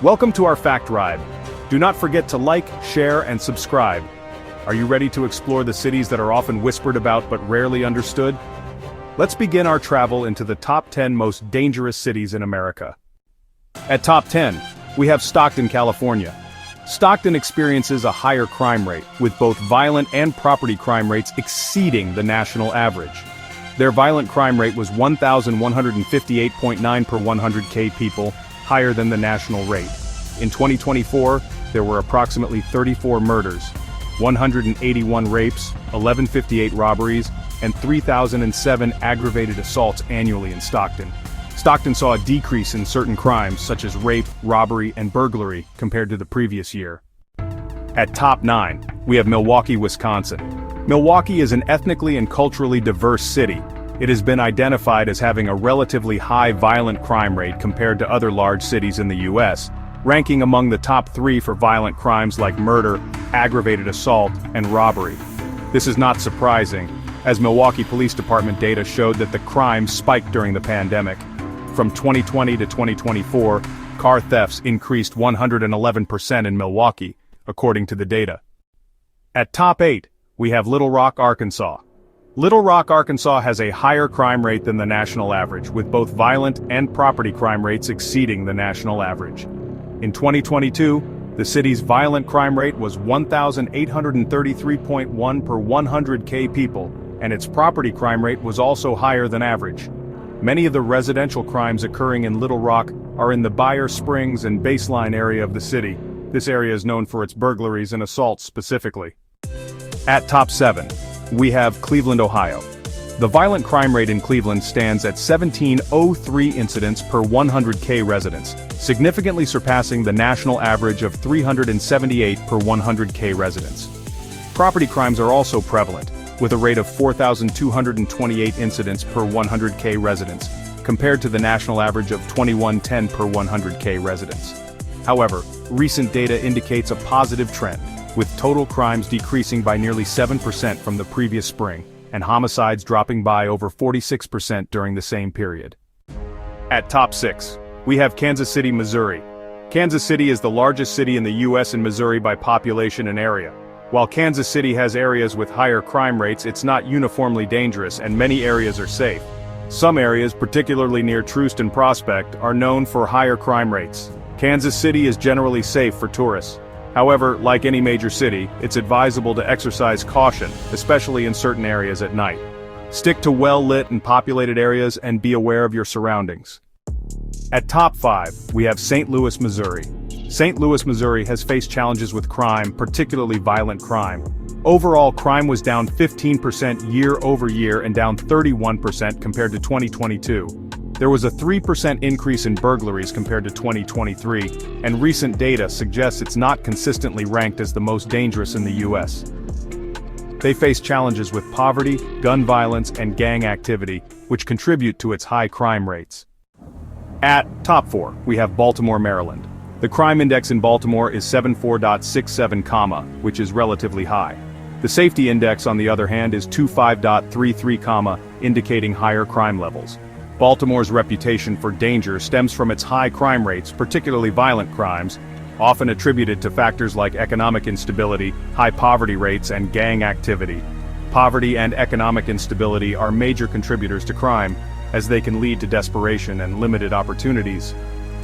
Welcome to our Fact Ride. Do not forget to like, share, and subscribe. Are you ready to explore the cities that are often whispered about but rarely understood? Let's begin our travel into the top 10 most dangerous cities in America. At top 10, we have Stockton, California. Stockton experiences a higher crime rate, with both violent and property crime rates exceeding the national average. Their violent crime rate was 1,158.9 per 100K people, higher than the national rate. In 2024, there were approximately 34 murders, 181 rapes, 1,158 robberies, and 3,007 aggravated assaults annually in Stockton. Stockton saw a decrease in certain crimes such as rape, robbery, and burglary compared to the previous year. At top 9, we have Milwaukee, Wisconsin. Milwaukee is an ethnically and culturally diverse city. It has been identified as having a relatively high violent crime rate compared to other large cities in the U.S., ranking among the top 3 for violent crimes like murder, aggravated assault, and robbery. This is not surprising, as Milwaukee Police Department data showed that the crime spiked during the pandemic. From 2020 to 2024, car thefts increased 111% in Milwaukee, according to the data. At top 8, we have Little Rock, Arkansas. Little Rock, Arkansas has a higher crime rate than the national average, with both violent and property crime rates exceeding the national average. In 2022, the city's violent crime rate was 1,833.1 per 100K people, and its property crime rate was also higher than average. Many of the residential crimes occurring in Little Rock are in the Boyer Springs and Baseline area of the city. This area is known for its burglaries and assaults specifically. At top 7, we have Cleveland, Ohio. The violent crime rate in Cleveland stands at 1,703 incidents per 100K residents, significantly surpassing the national average of 378 per 100K residents. Property crimes are also prevalent, with a rate of 4,228 incidents per 100K residents, compared to the national average of 2,110 per 100K residents. However, recent data indicates a positive trend, with total crimes decreasing by nearly 7% from the previous spring, and homicides dropping by over 46% during the same period. At top 6, we have Kansas City, Missouri. Kansas City is the largest city in the U.S. and Missouri by population and area. While Kansas City has areas with higher crime rates, it's not uniformly dangerous, and many areas are safe. Some areas, particularly near Troost and Prospect, are known for higher crime rates. Kansas City is generally safe for tourists. However, like any major city, it's advisable to exercise caution, especially in certain areas at night. Stick to well-lit and populated areas and be aware of your surroundings. At top 5, we have St. Louis, Missouri. St. Louis, Missouri has faced challenges with crime, particularly violent crime. Overall, crime was down 15% year over year and down 31% compared to 2022. There was a 3% increase in burglaries compared to 2023, and recent data suggests it's not consistently ranked as the most dangerous in the U.S. They face challenges with poverty, gun violence, and gang activity, which contribute to its high crime rates. At top 4, we have Baltimore, Maryland. The crime index in Baltimore is 74.67, which is relatively high. The safety index, on the other hand, is 25.33, indicating higher crime levels. Baltimore's reputation for danger stems from its high crime rates, particularly violent crimes, often attributed to factors like economic instability, high poverty rates, and gang activity. Poverty and economic instability are major contributors to crime, as they can lead to desperation and limited opportunities.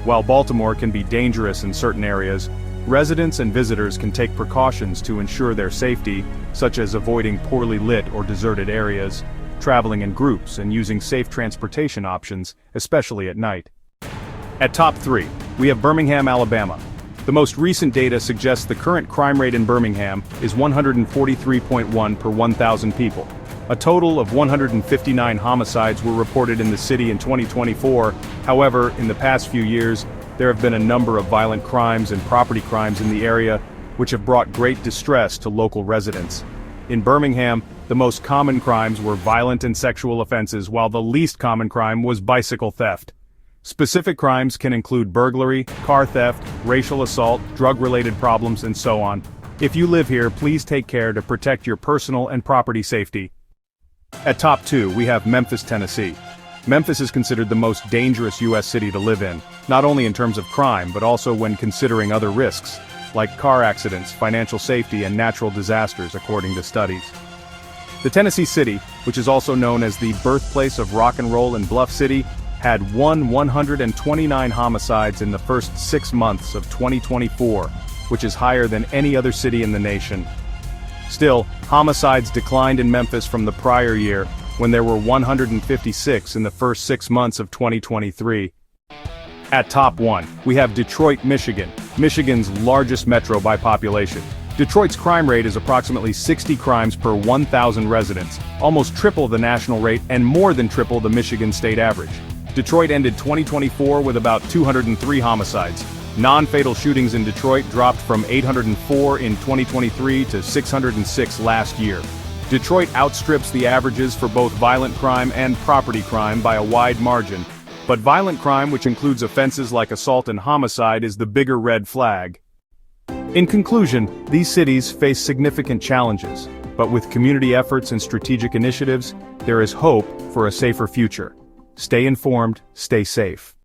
While Baltimore can be dangerous in certain areas, residents and visitors can take precautions to ensure their safety, such as avoiding poorly lit or deserted areas, traveling in groups, and using safe transportation options, especially at night. At top 3, we have Birmingham, Alabama. The most recent data suggests the current crime rate in Birmingham is 143.1 per 1,000 people. A total of 159 homicides were reported in the city in 2024. However, in the past few years, there have been a number of violent crimes and property crimes in the area, which have brought great distress to local residents. In Birmingham, the most common crimes were violent and sexual offenses, while the least common crime was bicycle theft. Specific crimes can include burglary, car theft, racial assault, drug-related problems, and so on. If you live here, please take care to protect your personal and property safety. At top 2, we have Memphis, Tennessee. Memphis is considered the most dangerous U.S. city to live in. not only in terms of crime but also when considering other risks, like car accidents, financial safety, and natural disasters, according to studies. The Tennessee City, which is also known as the birthplace of rock and roll in Bluff City, had 129 homicides in the first 6 months of 2024, which is higher than any other city in the nation. Still, homicides declined in Memphis from the prior year, when there were 156 in the first 6 months of 2023. At top 1, we have Detroit, Michigan, Michigan's largest metro by population. Detroit's crime rate is approximately 60 crimes per 1,000 residents, almost triple the national rate and more than triple the Michigan state average. Detroit ended 2024 with about 203 homicides. Non-fatal shootings in Detroit dropped from 804 in 2023 to 606 last year. Detroit outstrips the averages for both violent crime and property crime by a wide margin. But violent crime, which includes offenses like assault and homicide, is the bigger red flag. In conclusion, these cities face significant challenges, but with community efforts and strategic initiatives, there is hope for a safer future. Stay informed, stay safe.